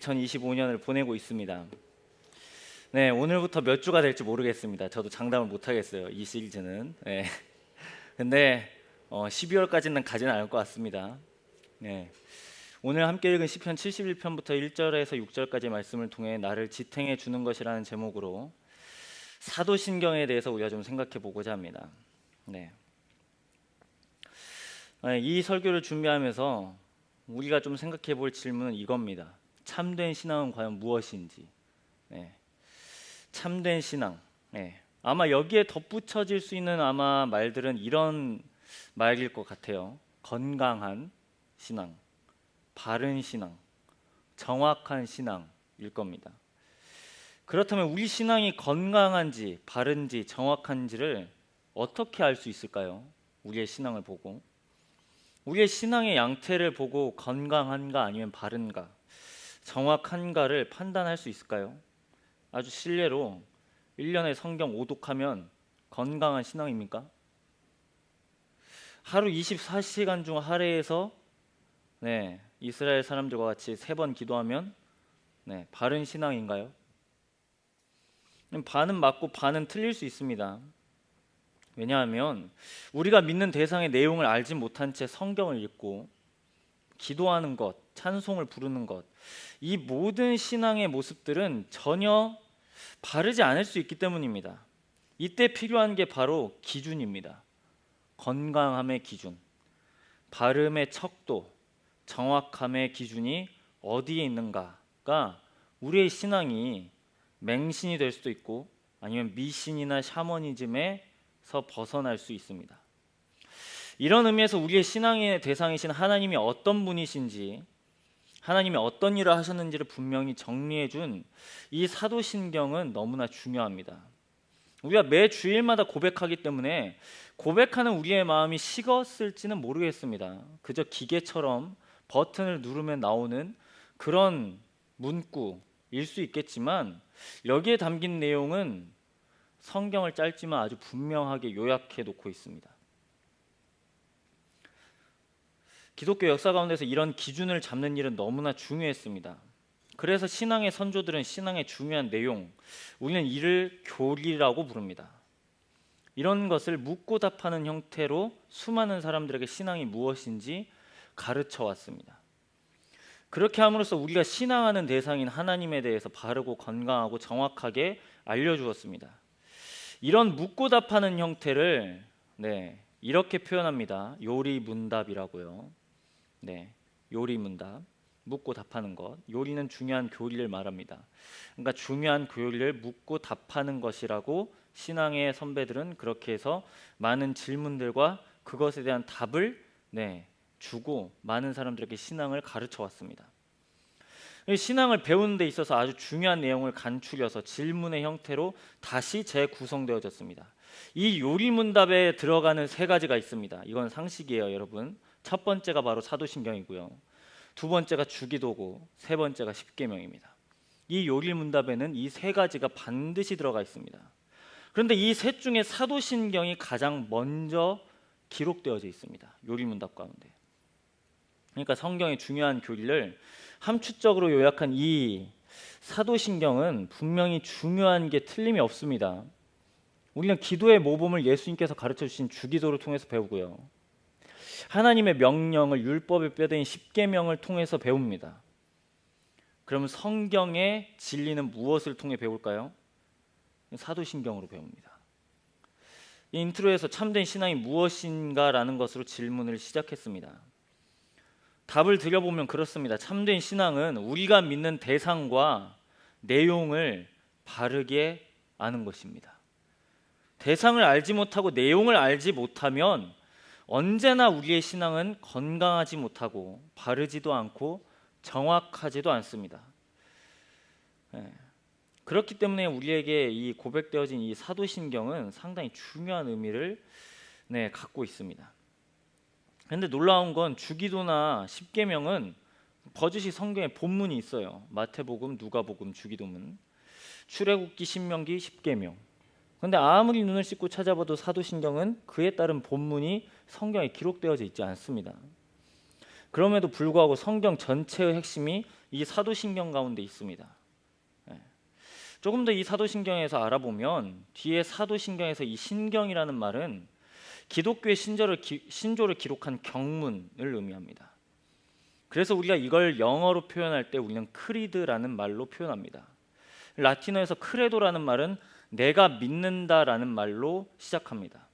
2025년을 보내고 있습니다. 네, 오늘부터 몇 주가 될지 모르겠습니다. 저도 장담을 못 하겠어요. 이 시리즈는. 네. 근데 12월까지는 가지는 않을 것 같습니다. 네. 오늘 함께 읽은 시편 71편부터 1절에서 6절까지 말씀을 통해 나를 지탱해 주는 것이라는 제목으로 사도신경에 대해서 우리가 좀 생각해 보고자 합니다. 네. 이 설교를 준비하면서 우리가 좀 생각해 볼 질문은 이겁니다. 참된 신앙은 과연 무엇인지. 네. 참된 신앙. 네. 아마 여기에 덧붙여질 수 있는 아마 말들은 이런 말일 것 같아요. 건강한 신앙, 바른 신앙, 정확한 신앙일 겁니다. 그렇다면 우리 신앙이 건강한지 바른지 정확한지를 어떻게 알 수 있을까요? 우리의 신앙을 보고, 우리의 신앙의 양태를 보고 건강한가 아니면 바른가, 정확한가를 판단할 수 있을까요? 아주 실례로 1년에 성경 오독하면 건강한 신앙입니까? 하루 24시간 중 하루에서 이스라엘 사람들과 같이 3번 기도하면 바른 신앙인가요? 반은 맞고 반은 틀릴 수 있습니다. 왜냐하면 우리가 믿는 대상의 내용을 알지 못한 채 성경을 읽고 기도하는 것, 찬송을 부르는 것, 이 모든 신앙의 모습들은 전혀 바르지 않을 수 있기 때문입니다. 이때 필요한 게 바로 기준입니다. 건강함의 기준, 바름의 척도, 정확함의 기준이 어디에 있는가가 우리의 신앙이 맹신이 될 수도 있고 아니면 미신이나 샤머니즘에서 벗어날 수 있습니다. 이런 의미에서 우리의 신앙의 대상이신 하나님이 어떤 분이신지, 하나님이 어떤 일을 하셨는지를 분명히 정리해준 이 사도신경은 너무나 중요합니다. 우리가 매 주일마다 고백하기 때문에 고백하는 우리의 마음이 식었을지는 모르겠습니다. 그저 기계처럼 버튼을 누르면 나오는 그런 문구일 수 있겠지만 여기에 담긴 내용은 성경을 짧지만 아주 분명하게 요약해 놓고 있습니다. 기독교 역사 가운데서 이런 기준을 잡는 일은 너무나 중요했습니다. 그래서 신앙의 선조들은 신앙의 중요한 내용, 우리는 이를 교리라고 부릅니다. 이런 것을 묻고 답하는 형태로 수많은 사람들에게 신앙이 무엇인지 가르쳐 왔습니다. 그렇게 함으로써 우리가 신앙하는 대상인 하나님에 대해서 바르고 건강하고 정확하게 알려주었습니다. 이런 묻고 답하는 형태를 이렇게 표현합니다. 요리문답이라고요. 요리문답, 묻고 답하는 것. 요리는 중요한 교리를 말합니다. 그러니까 중요한 교리를 묻고 답하는 것이라고 신앙의 선배들은 그렇게 해서 많은 질문들과 그것에 대한 답을 주고 많은 사람들에게 신앙을 가르쳐 왔습니다. 신앙을 배우는 데 있어서 아주 중요한 내용을 간추려서 질문의 형태로 다시 재구성되어졌습니다. 이 요리문답에 들어가는 3가지가 있습니다. 이건 상식이에요, 여러분. 첫 번째가 바로 사도신경이고요. 두 번째가 주기도고 세 번째가 십계명입니다. 이 요리문답에는 이 3가지가 반드시 들어가 있습니다. 그런데 이 셋 중에 사도신경이 가장 먼저 기록되어져 있습니다. 요리문답 가운데. 그러니까 성경의 중요한 교리를 함축적으로 요약한 이 사도신경은 분명히 중요한 게 틀림이 없습니다. 우리는 기도의 모범을 예수님께서 가르쳐 주신 주기도를 통해서 배우고요. 하나님의 명령을 율법의 뼈대인 십계명을 통해서 배웁니다. 그러면 성경의 진리는 무엇을 통해 배울까요? 사도신경으로 배웁니다. 이 인트로에서 참된 신앙이 무엇인가라는 것으로 질문을 시작했습니다. 답을 드려보면 그렇습니다. 참된 신앙은 우리가 믿는 대상과 내용을 바르게 아는 것입니다. 대상을 알지 못하고 내용을 알지 못하면 언제나 우리의 신앙은 건강하지 못하고 바르지도 않고 정확하지도 않습니다. 그렇기 때문에 우리에게 이 고백되어진 이 사도신경은 상당히 중요한 의미를 갖고 있습니다. 그런데 놀라운 건 주기도나 십계명은 버젓이 성경에 본문이 있어요. 마태복음, 누가복음, 주기도문, 출애굽기, 신명기, 십계명. 그런데 아무리 눈을 씻고 찾아봐도 사도신경은 그에 따른 본문이 성경에 기록되어져 있지 않습니다. 그럼에도 불구하고 성경 전체의 핵심이 이 사도신경 가운데 있습니다. 예. 조금 더 이 사도신경에서 알아보면 뒤에 사도신경에서 이 신경이라는 말은 기독교의 신조를 기록한 경문을 의미합니다. 그래서 우리가 이걸 영어로 표현할 때 우리는 크리드라는 말로 표현합니다. 라틴어에서 크레도라는 말은 내가 믿는다라는 말로 시작합니다.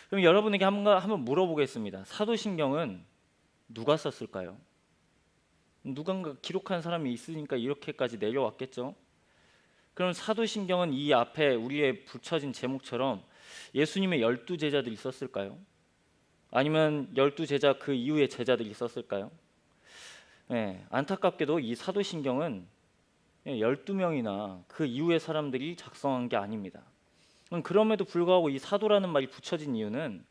그럼 여러분에게 한번 물어보겠습니다. 사도신경은 누가 썼을까요? 누군가 기록한 사람이 있으니까 이렇게까지 내려왔겠죠. 그럼 사도신경은 이 앞에 우리의 붙여진 제목처럼 예수님의 12제자들이 썼을까요? 아니면 12제자 그 이후의 제자들이 썼을까요? 네, 안타깝게도 이 사도신경은 12명이나 그 이후의 사람들이 작성한 게 아닙니다. 그럼에도 불구하고 이 사도라는 말이 붙여진 이유는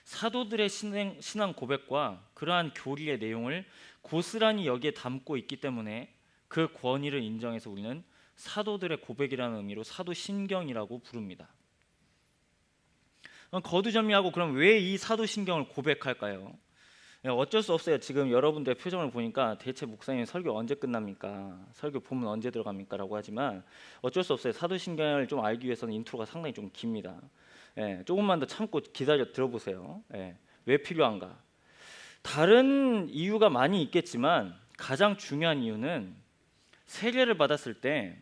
사도들의 신앙 고백과 그러한 교리의 내용을 고스란히 여기에 담고 있기 때문에 그 권위를 인정해서 우리는 사도들의 고백이라는 의미로 사도신경이라고 부릅니다. 거두절미하고 그럼 왜 이 사도신경을 고백할까요? 어쩔 수 없어요. 지금 여러분들의 표정을 보니까 대체 목사님 설교 언제 끝납니까? 설교 본문 언제 들어갑니까? 라고 하지만 어쩔 수 없어요. 사도신경을 좀 알기 위해서는 인트로가 상당히 좀 깁니다. 조금만 더 참고 기다려 들어보세요. 왜 필요한가? 다른 이유가 많이 있겠지만 가장 중요한 이유는 세례를 받았을 때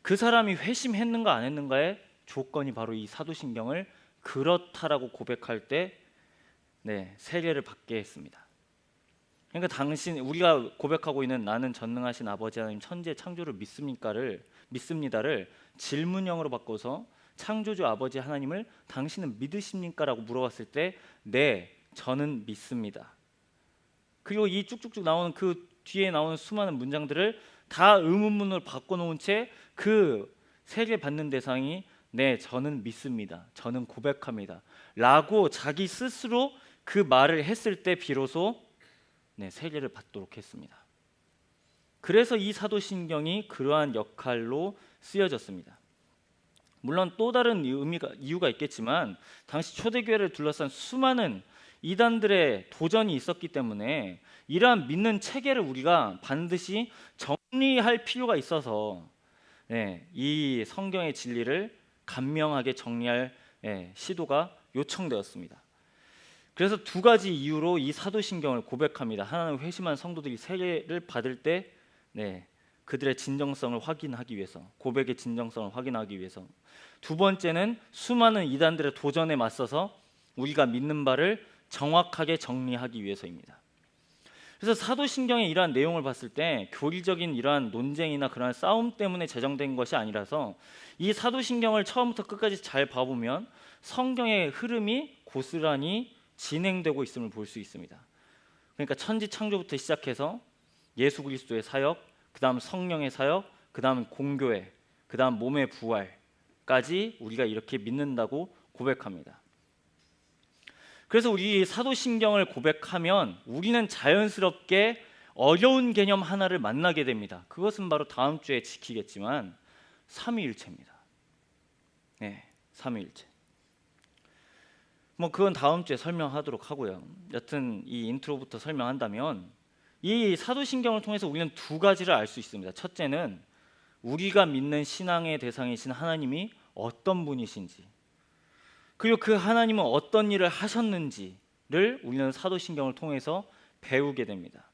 그 사람이 회심했는가 안 했는가의 조건이 바로 이 사도신경을 그렇다라고 고백할 때 세례를 받게 했습니다. 그러니까 우리가 고백하고 있는 나는 전능하신 아버지 하나님 천지의 창조를 믿습니다를 질문형으로 바꿔서 창조주 아버지 하나님을 당신은 믿으십니까? 라고 물어봤을 때 네, 저는 믿습니다. 그리고 이 쭉쭉쭉 나오는 그 뒤에 나오는 수많은 문장들을 다 의문문으로 바꿔놓은 채 그 세례 받는 대상이 네, 저는 믿습니다. 저는 고백합니다. 라고 자기 스스로 그 말을 했을 때 비로소 세례를 받도록 했습니다. 그래서 이 사도신경이 그러한 역할로 쓰여졌습니다. 물론 또 다른 이유가 있겠지만 당시 초대교회를 둘러싼 수많은 이단들의 도전이 있었기 때문에 이러한 믿는 체계를 우리가 반드시 정리할 필요가 있어서 이 성경의 진리를 간명하게 정리할 시도가 요청되었습니다. 그래서 두 가지 이유로 이 사도신경을 고백합니다. 하나는 회심한 성도들이 세례를 받을 때 그들의 진정성을 확인하기 위해서, 고백의 진정성을 확인하기 위해서. 두 번째는 수많은 이단들의 도전에 맞서서 우리가 믿는 바를 정확하게 정리하기 위해서입니다. 그래서 사도신경의 이러한 내용을 봤을 때 교리적인 이러한 논쟁이나 그러한 싸움 때문에 제정된 것이 아니라서 이 사도신경을 처음부터 끝까지 잘 봐보면 성경의 흐름이 고스란히 진행되고 있음을 볼 수 있습니다. 그러니까 천지 창조부터 시작해서 예수 그리스도의 사역, 그 다음 성령의 사역, 그 다음 공교회, 그 다음 몸의 부활까지 우리가 이렇게 믿는다고 고백합니다. 그래서 우리 사도신경을 고백하면 우리는 자연스럽게 어려운 개념 하나를 만나게 됩니다. 그것은 바로 다음 주에 지키겠지만 삼위일체입니다. 삼위일체. 그건 다음 주에 설명하도록 하고요. 여튼 이 인트로부터 설명한다면 이 사도신경을 통해서 우리는 두 가지를 알 수 있습니다. 첫째는 우리가 믿는 신앙의 대상이신 하나님이 어떤 분이신지, 그리고 그 하나님은 어떤 일을 하셨는지를 우리는 사도신경을 통해서 배우게 됩니다.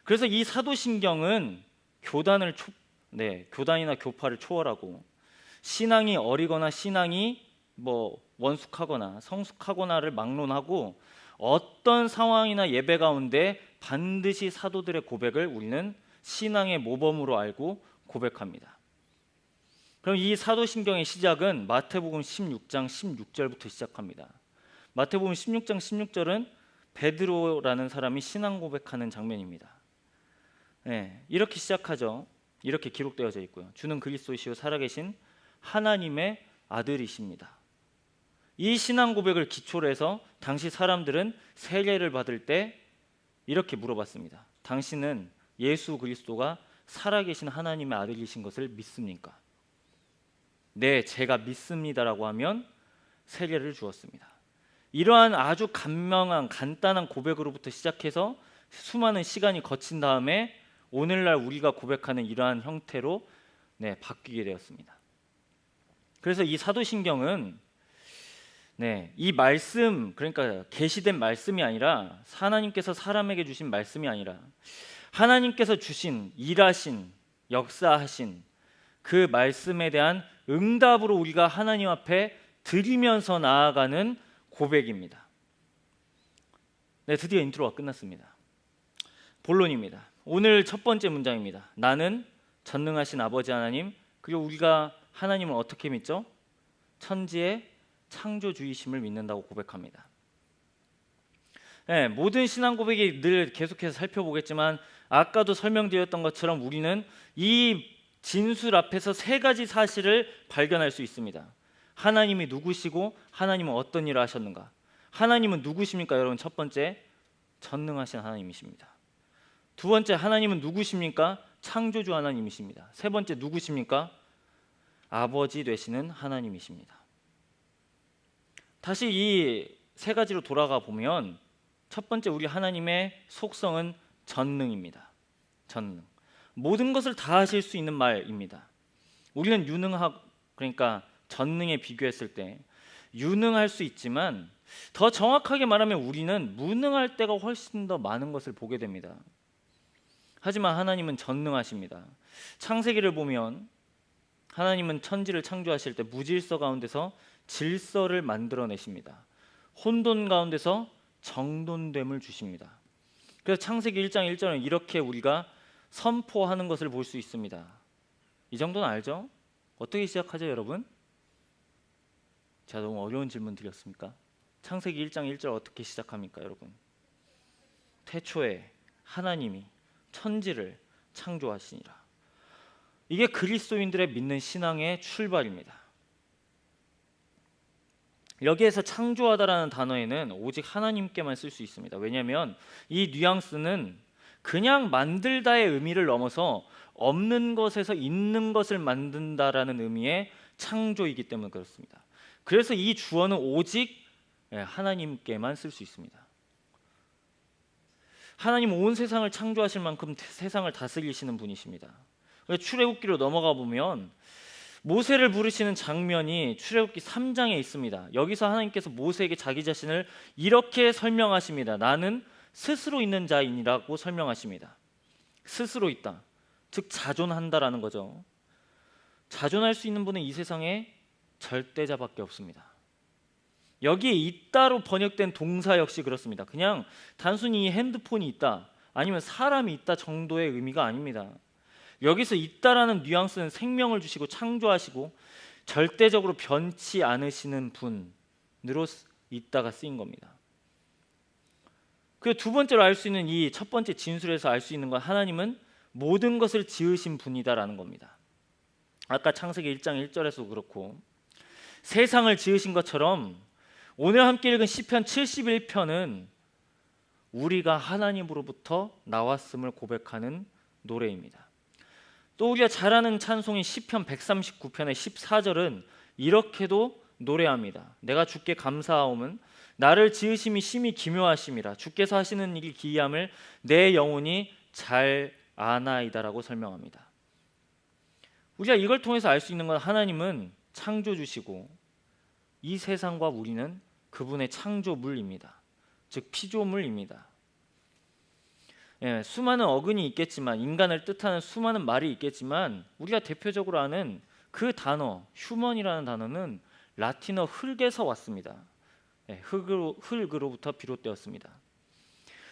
그래서 이 사도신경은 교단이나 교파를 초월하고 신앙이 어리거나 신앙이 원숙하거나 성숙하거나를 막론하고 어떤 상황이나 예배 가운데 반드시 사도들의 고백을 우리는 신앙의 모범으로 알고 고백합니다. 그럼 이 사도신경의 시작은 마태복음 16장 16절부터 시작합니다. 마태복음 16장 16절은 베드로라는 사람이 신앙 고백하는 장면입니다. 이렇게 시작하죠. 이렇게 기록되어져 있고요. 주는 그리스도이시요 살아계신 하나님의 아들이십니다. 이 신앙 고백을 기초로 해서 당시 사람들은 세례를 받을 때 이렇게 물어봤습니다. 당신은 예수 그리스도가 살아계신 하나님의 아들이신 것을 믿습니까? 네, 제가 믿습니다라고 하면 세례를 주었습니다. 이러한 아주 간단한 고백으로부터 시작해서 수많은 시간이 거친 다음에 오늘날 우리가 고백하는 이러한 형태로 바뀌게 되었습니다. 그래서 이 사도신경은 이 말씀, 그러니까 계시된 말씀이 아니라 하나님께서 사람에게 주신 말씀이 아니라 하나님께서 주신, 일하신, 역사하신 그 말씀에 대한 응답으로 우리가 하나님 앞에 드리면서 나아가는 고백입니다. 드디어 인트로가 끝났습니다. 본론입니다. 오늘 첫 번째 문장입니다. 나는 전능하신 아버지 하나님, 그리고 우리가 하나님을 어떻게 믿죠? 천지의 창조주이심을 믿는다고 고백합니다. 모든 신앙 고백이 늘 계속해서 살펴보겠지만 아까도 설명드렸던 것처럼 우리는 이 진술 앞에서 세 가지 사실을 발견할 수 있습니다. 하나님이 누구시고 하나님은 어떤 일을 하셨는가. 하나님은 누구십니까? 여러분, 첫 번째, 전능하신 하나님이십니다. 두 번째, 하나님은 누구십니까? 창조주 하나님이십니다. 세 번째, 누구십니까? 아버지 되시는 하나님이십니다. 다시 이 세 가지로 돌아가 보면 첫 번째, 우리 하나님의 속성은 전능입니다. 전능. 모든 것을 다 하실 수 있는 말입니다. 우리는 그러니까 전능에 비교했을 때 유능할 수 있지만 더 정확하게 말하면 우리는 무능할 때가 훨씬 더 많은 것을 보게 됩니다. 하지만 하나님은 전능하십니다. 창세기를 보면 하나님은 천지를 창조하실 때 무질서 가운데서 질서를 만들어내십니다. 혼돈 가운데서 정돈됨을 주십니다. 그래서 창세기 1장 1절은 이렇게 우리가 선포하는 것을 볼 수 있습니다. 이 정도는 알죠? 어떻게 시작하죠, 여러분? 제가 너무 어려운 질문 드렸습니까? 창세기 1장 1절 어떻게 시작합니까, 여러분? 태초에 하나님이 천지를 창조하시니라. 이게 그리스도인들의 믿는 신앙의 출발입니다. 여기에서 창조하다라는 단어에는 오직 하나님께만 쓸 수 있습니다. 왜냐하면 이 뉘앙스는 그냥 만들다의 의미를 넘어서 없는 것에서 있는 것을 만든다라는 의미의 창조이기 때문에 그렇습니다. 그래서 이 주어는 오직 하나님께만 쓸 수 있습니다. 하나님은 온 세상을 창조하실 만큼 세상을 다스리시는 분이십니다. 출애굽기로 넘어가 보면 모세를 부르시는 장면이 출애굽기 3장에 있습니다. 여기서 하나님께서 모세에게 자기 자신을 이렇게 설명하십니다. 나는 스스로 있는 자이라고 설명하십니다. 스스로 있다, 즉 자존한다라는 거죠. 자존할 수 있는 분은 이 세상에 절대자밖에 없습니다. 여기에 있다로 번역된 동사 역시 그렇습니다. 그냥 단순히 핸드폰이 있다, 아니면 사람이 있다 정도의 의미가 아닙니다. 여기서 있다라는 뉘앙스는 생명을 주시고 창조하시고 절대적으로 변치 않으시는 분으로 있다가 쓰인 겁니다. 그리고 두 번째로 알 수 있는 이 첫 번째 진술에서 알 수 있는 건 하나님은 모든 것을 지으신 분이다라는 겁니다. 아까 창세기 1장 1절에서 그렇고 세상을 지으신 것처럼 오늘 함께 읽은 시편 71편은 우리가 하나님으로부터 나왔음을 고백하는 노래입니다. 또 우리가 잘 아는 찬송인 시편 139편의 14절은 이렇게도 노래합니다. 내가 주께 감사하오면 나를 지으심이 심히 기묘하심이라. 주께서 하시는 일이 기이함을 내 영혼이 잘 아나이다라고 설명합니다. 우리가 이걸 통해서 알 수 있는 건 하나님은 창조주시고 이 세상과 우리는 그분의 창조물입니다. 즉 피조물입니다. 수많은 어근이 있겠지만, 인간을 뜻하는 수많은 말이 있겠지만 우리가 대표적으로 아는 그 단어 휴먼이라는 단어는 라틴어 흙에서 왔습니다. 흙으로부터 비롯되었습니다.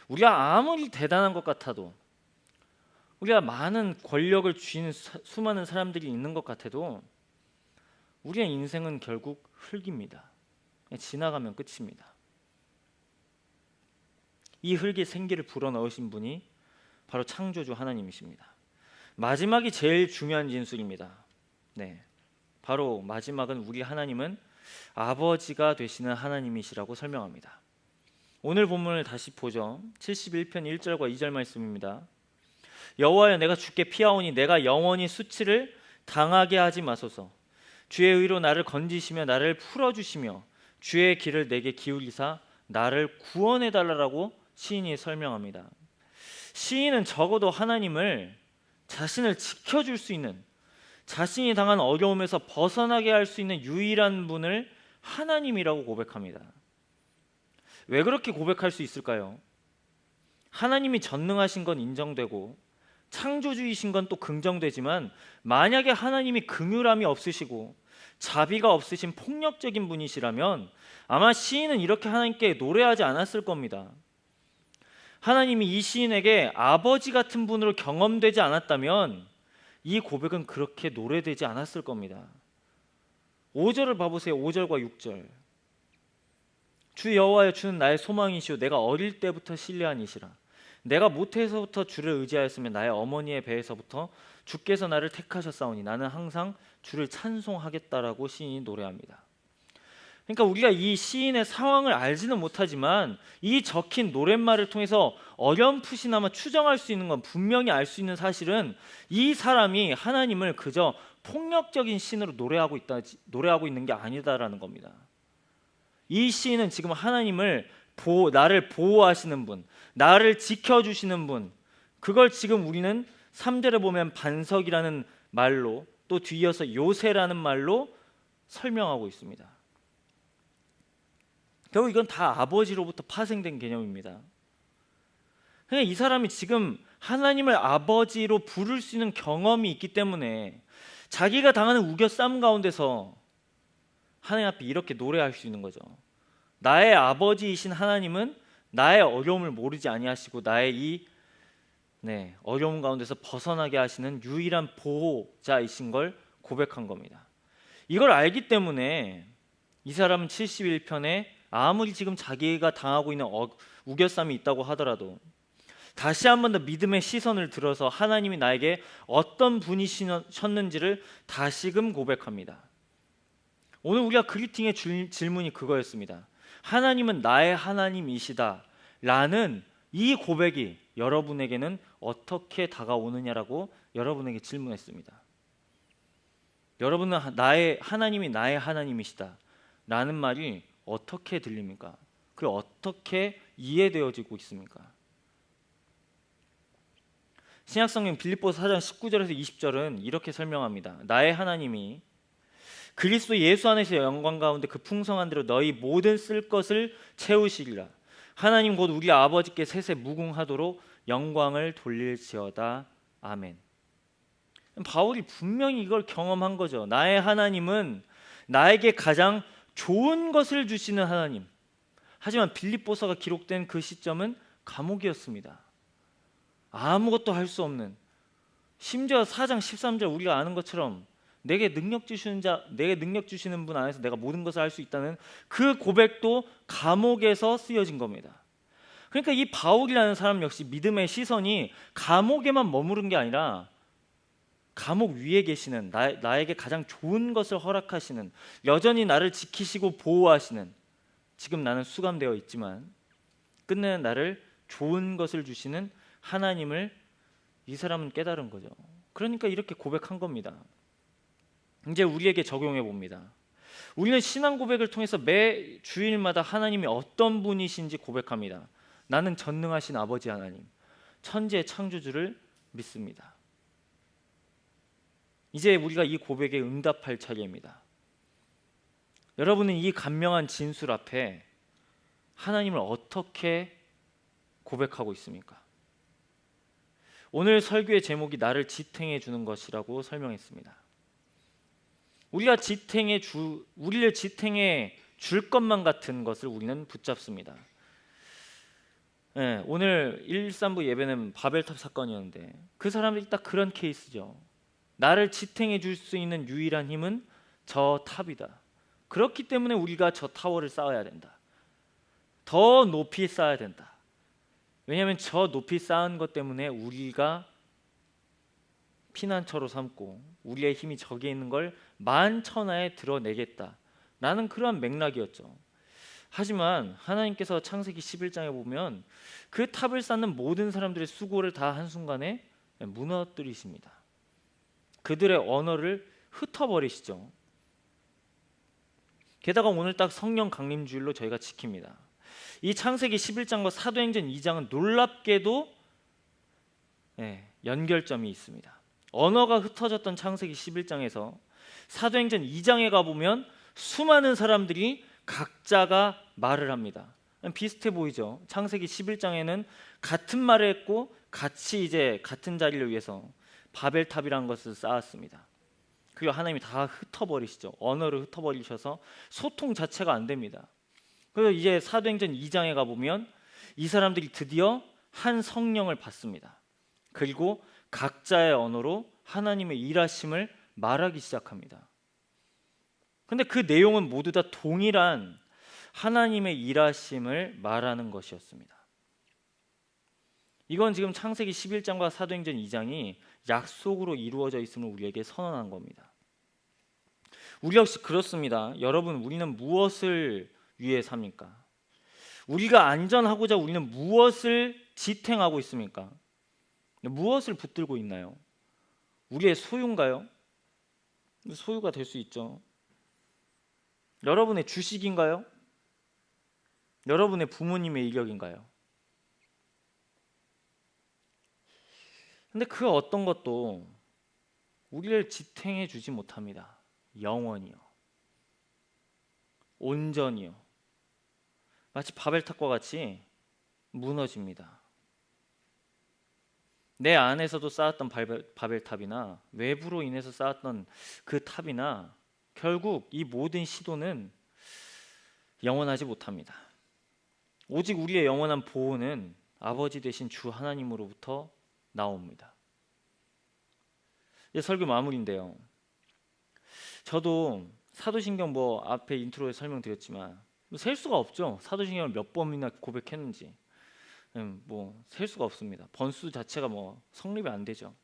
우리가 아무리 대단한 것 같아도, 우리가 많은 권력을 쥐는 수많은 사람들이 있는 것 같아도 우리의 인생은 결국 흙입니다. 지나가면 끝입니다. 이 흙에 생기를 불어넣으신 분이 바로 창조주 하나님이십니다. 마지막이 제일 중요한 진술입니다. 바로 마지막은 우리 하나님은 아버지가 되시는 하나님이시라고 설명합니다. 오늘 본문을 다시 보죠. 71편 1절과 2절 말씀입니다. 여호와여, 내가 주께 피하오니 내가 영원히 수치를 당하게 하지 마소서. 주의 의로 나를 건지시며 나를 풀어주시며 주의 길을 내게 기울이사 나를 구원해 달라고 시인이 설명합니다. 시인은 적어도 하나님을 자신을 지켜줄 수 있는, 자신이 당한 어려움에서 벗어나게 할 수 있는 유일한 분을 하나님이라고 고백합니다. 왜 그렇게 고백할 수 있을까요? 하나님이 전능하신 건 인정되고 창조주이신 건 또 긍정되지만, 만약에 하나님이 긍휼함이 없으시고 자비가 없으신 폭력적인 분이시라면 아마 시인은 이렇게 하나님께 노래하지 않았을 겁니다. 하나님이 이 시인에게 아버지 같은 분으로 경험되지 않았다면 이 고백은 그렇게 노래되지 않았을 겁니다. 5절을 봐보세요. 5절과 6절. 주 여호와여, 주는 나의 소망이시오 내가 어릴 때부터 신뢰한 이시라. 내가 모태에서부터 주를 의지하였으며 나의 어머니의 배에서부터 주께서 나를 택하셨사오니 나는 항상 주를 찬송하겠다라고 시인이 노래합니다. 그러니까 우리가 이 시인의 상황을 알지는 못하지만 이 적힌 노랫말을 통해서 어렴풋이나마 추정할 수 있는 건, 분명히 알 수 있는 사실은 이 사람이 하나님을 그저 폭력적인 신으로 노래하고 있는 게 아니다라는 겁니다. 이 시인은 지금 하나님을 나를 보호하시는 분, 나를 지켜주시는 분, 그걸 지금 우리는 3절에 보면 반석이라는 말로, 또 뒤이어서 요새라는 말로 설명하고 있습니다. 결국 이건 다 아버지로부터 파생된 개념입니다. 그러니까 이 사람이 지금 하나님을 아버지로 부를 수 있는 경험이 있기 때문에 자기가 당하는 우겨싸움 가운데서 하나님 앞에 이렇게 노래할 수 있는 거죠. 나의 아버지이신 하나님은 나의 어려움을 모르지 아니하시고 나의 이 어려움 가운데서 벗어나게 하시는 유일한 보호자이신 걸 고백한 겁니다. 이걸 알기 때문에 이 사람은 71편에 아무리 지금 자기가 당하고 있는 우겨쌈이 있다고 하더라도 다시 한 번 더 믿음의 시선을 들어서 하나님이 나에게 어떤 분이셨는지를 다시금 고백합니다. 오늘 우리가 그리팅의 질문이 그거였습니다. 하나님은 나의 하나님이시다 라는 이 고백이 여러분에게는 어떻게 다가오느냐라고 여러분에게 질문했습니다. 여러분은 하나님이 나의 하나님이시다 라는 말이 어떻게 들립니까? 그리고 어떻게 이해되어지고 있습니까? 신약성경 빌립보서 4장 19절에서 20절은 이렇게 설명합니다. 나의 하나님이 그리스도 예수 안에서 영광 가운데 그 풍성한 대로 너희 모든 쓸 것을 채우시리라. 하나님 곧 우리 아버지께 세세 무궁하도록 영광을 돌릴지어다. 아멘. 바울이 분명히 이걸 경험한 거죠. 나의 하나님은 나에게 가장 좋은 것을 주시는 하나님. 하지만 빌립보서가 기록된 그 시점은 감옥이었습니다. 아무것도 할 수 없는, 심지어 4장 13절 우리가 아는 것처럼 내게 능력 주시는 분 안에서 내가 모든 것을 할 수 있다는 그 고백도 감옥에서 쓰여진 겁니다. 그러니까 이 바울이라는 사람 역시 믿음의 시선이 감옥에만 머무른 게 아니라 감옥 위에 계시는 나에게 가장 좋은 것을 허락하시는, 여전히 나를 지키시고 보호하시는, 지금 나는 수감되어 있지만 끝내는 나를 좋은 것을 주시는 하나님을 이 사람은 깨달은 거죠. 그러니까 이렇게 고백한 겁니다. 이제 우리에게 적용해 봅니다. 우리는 신앙 고백을 통해서 매 주일마다 하나님이 어떤 분이신지 고백합니다. 나는 전능하신 아버지 하나님, 천지의 창조주를 믿습니다. 이제 우리가 이 고백에 응답할 차례입니다. 여러분은 이 간명한 진술 앞에 하나님을 어떻게 고백하고 있습니까? 오늘 설교의 제목이 나를 지탱해 주는 것이라고 설명했습니다. 우리를 지탱해 줄 것만 같은 것을 우리는 붙잡습니다. 오늘 1~3부 예배는 바벨탑 사건이었는데 그 사람들이 딱 그런 케이스죠. 나를 지탱해 줄 수 있는 유일한 힘은 저 탑이다. 그렇기 때문에 우리가 저 타워를 쌓아야 된다. 더 높이 쌓아야 된다. 왜냐하면 저 높이 쌓은 것 때문에 우리가 피난처로 삼고 우리의 힘이 저기에 있는 걸 만천하에 드러내겠다 라는 그러한 맥락이었죠. 하지만 하나님께서 창세기 11장에 보면 그 탑을 쌓는 모든 사람들의 수고를 다 한순간에 무너뜨리십니다. 그들의 언어를 흩어버리시죠. 게다가 오늘 딱 성령 강림주일로 저희가 지킵니다. 이 창세기 11장과 사도행전 2장은 놀랍게도 연결점이 있습니다. 언어가 흩어졌던 창세기 11장에서 사도행전 2장에 가보면 수많은 사람들이 각자가 말을 합니다. 비슷해 보이죠? 창세기 11장에는 같은 말을 했고 같이 이제 같은 자리를 위해서 바벨탑이라는 것을 쌓았습니다. 그리고 하나님이 다 흩어버리시죠. 언어를 흩어버리셔서 소통 자체가 안 됩니다. 그래서 이제 사도행전 2장에 가보면 이 사람들이 드디어 한 성령을 받습니다. 그리고 각자의 언어로 하나님의 일하심을 말하기 시작합니다. 근데 그 내용은 모두 다 동일한 하나님의 일하심을 말하는 것이었습니다. 이건 지금 창세기 11장과 사도행전 2장이 약속으로 이루어져 있음을 우리에게 선언한 겁니다. 우리 역시 그렇습니다. 여러분, 우리는 무엇을 위해 삽니까? 우리가 안전하고자 우리는 무엇을 지탱하고 있습니까? 무엇을 붙들고 있나요? 우리의 소유인가요? 소유가 될 수 있죠. 여러분의 주식인가요? 여러분의 부모님의 이력인가요? 근데 그 어떤 것도 우리를 지탱해 주지 못합니다. 영원히요. 온전히요. 마치 바벨탑과 같이 무너집니다. 내 안에서도 쌓았던 바벨탑이나 외부로 인해서 쌓았던 그 탑이나 결국 이 모든 시도는 영원하지 못합니다. 오직 우리의 영원한 보호는 아버지 되신 주 하나님으로부터 나옵니다. 이제 설교 마무리인데요. 저도 사도신경 앞에 인트로에 설명드렸지만 셀 수가 없죠. 사도신경을 몇 번이나 고백했는지 셀 수가 없습니다. 번수 자체가 성립이 안 되죠.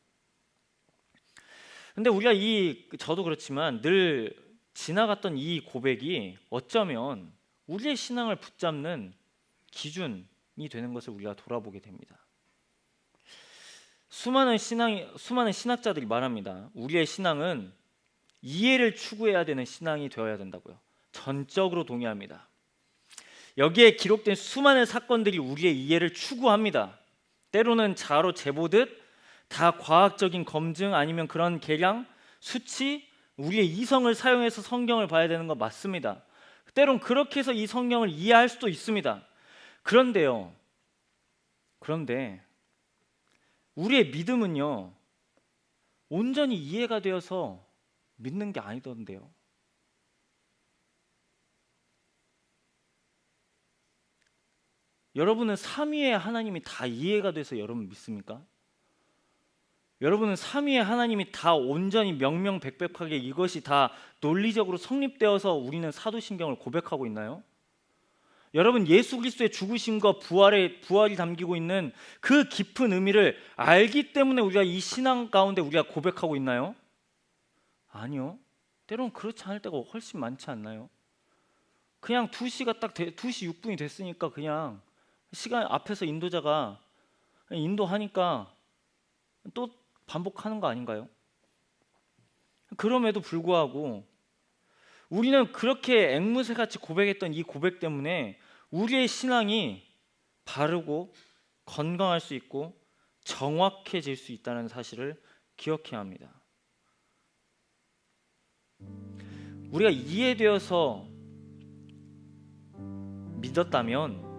근데 우리가 저도 그렇지만 늘 지나갔던 이 고백이 어쩌면 우리의 신앙을 붙잡는 기준이 되는 것을 우리가 돌아보게 됩니다. 수많은 신학자들이 말합니다. 우리의 신앙은 이해를 추구해야 되는 신앙이 되어야 된다고요. 전적으로 동의합니다. 여기에 기록된 수많은 사건들이 우리의 이해를 추구합니다. 때로는 자로 재보듯 다 과학적인 검증 아니면 그런 계량, 수치, 우리의 이성을 사용해서 성경을 봐야 되는 건 맞습니다. 때론 그렇게 해서 이 성경을 이해할 수도 있습니다. 그런데 우리의 믿음은요, 온전히 이해가 되어서 믿는 게 아니던데요. 여러분은 삼위의 하나님이 다 이해가 돼서 여러분 믿습니까? 여러분은 삼위의 하나님이 다 온전히 명명백백하게 이것이 다 논리적으로 성립되어서 우리는 사도신경을 고백하고 있나요? 여러분, 예수 그리스도의 죽으심과 부활이 담기고 있는 그 깊은 의미를 알기 때문에 우리가 이 신앙 가운데 우리가 고백하고 있나요? 아니요. 때로는 그렇지 않을 때가 훨씬 많지 않나요? 그냥 2시가 딱 2시 6분이 됐으니까 그냥 시간 앞에서 인도자가 인도하니까 또 반복하는 거 아닌가요? 그럼에도 불구하고 우리는 그렇게 앵무새같이 고백했던 이 고백 때문에 우리의 신앙이 바르고 건강할 수 있고 정확해질 수 있다는 사실을 기억해야 합니다. 우리가 이해되어서 믿었다면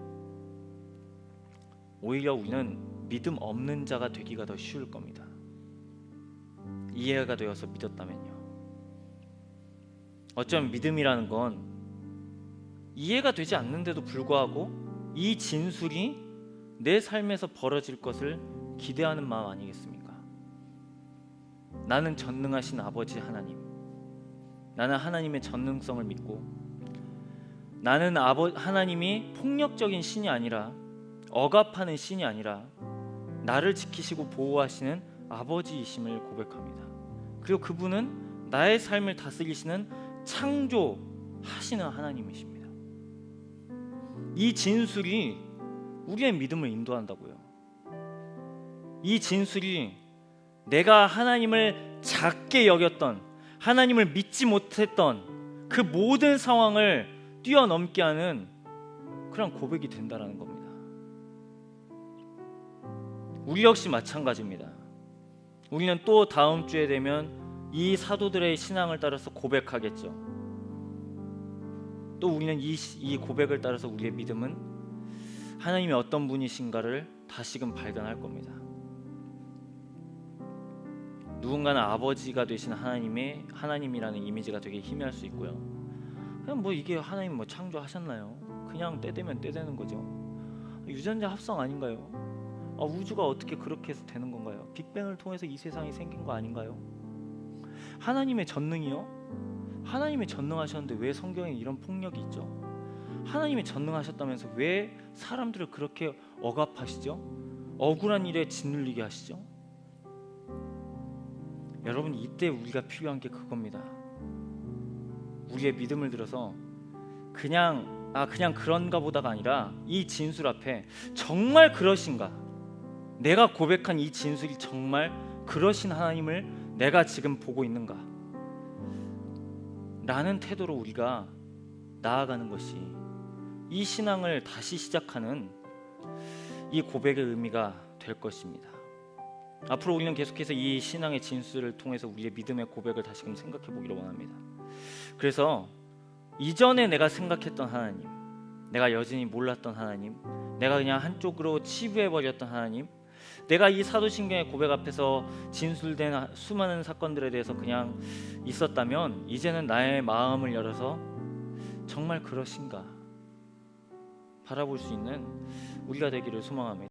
오히려 우리는 믿음 없는 자가 되기가 더 쉬울 겁니다. 이해가 되어서 믿었다면요. 어쩌면 믿음이라는 건 이해가 되지 않는데도 불구하고 이 진술이 내 삶에서 벌어질 것을 기대하는 마음 아니겠습니까? 나는 전능하신 아버지 하나님, 나는 하나님의 전능성을 믿고, 나는 하나님이 폭력적인 신이 아니라 억압하는 신이 아니라 나를 지키시고 보호하시는 아버지이심을 고백합니다. 그리고 그분은 나의 삶을 다스리시는 창조하시는 하나님이십니다. 이 진술이 우리의 믿음을 인도한다고요. 이 진술이 내가 하나님을 작게 여겼던, 하나님을 믿지 못했던 그 모든 상황을 뛰어넘게 하는 그런 고백이 된다라는 겁니다. 우리 역시 마찬가지입니다. 우리는 또 다음 주에 되면 이 사도들의 신앙을 따라서 고백하겠죠. 또 우리는 이 고백을 따라서 우리의 믿음은 하나님이 어떤 분이신가를 다시금 발견할 겁니다. 누군가는 아버지가 되신 하나님이라는 이미지가 되게 희미할 수 있고요. 그냥 뭐 이게 하나님 뭐 창조하셨나요? 그냥 때 되면 때 되는 거죠. 유전자 합성 아닌가요? 우주가 어떻게 그렇게 해서 되는 건가요? 빅뱅을 통해서 이 세상이 생긴 거 아닌가요? 하나님의 전능이요? 하나님의 전능하셨는데 왜 성경에 이런 폭력이 있죠? 하나님이 전능하셨다면서 왜 사람들을 그렇게 억압하시죠? 억울한 일에 짓눌리게 하시죠? 여러분, 이때 우리가 필요한 게 그겁니다. 우리의 믿음을 들어서 그냥 그런가 보다가 아니라 이 진술 앞에 정말 그러신가? 내가 고백한 이 진술이 정말 그러신 하나님을 내가 지금 보고 있는가? 라는 태도로 우리가 나아가는 것이 이 신앙을 다시 시작하는 이 고백의 의미가 될 것입니다. 앞으로 우리는 계속해서 이 신앙의 진술을 통해서 우리의 믿음의 고백을 다시금 생각해 보기를 원합니다. 그래서 이전에 내가 생각했던 하나님, 내가 여전히 몰랐던 하나님, 내가 그냥 한쪽으로 치부해 버렸던 하나님, 내가 이 사도신경의 고백 앞에서 진술된 수많은 사건들에 대해서 그냥 있었다면 이제는 나의 마음을 열어서 정말 그러신가 바라볼 수 있는 우리가 되기를 소망합니다.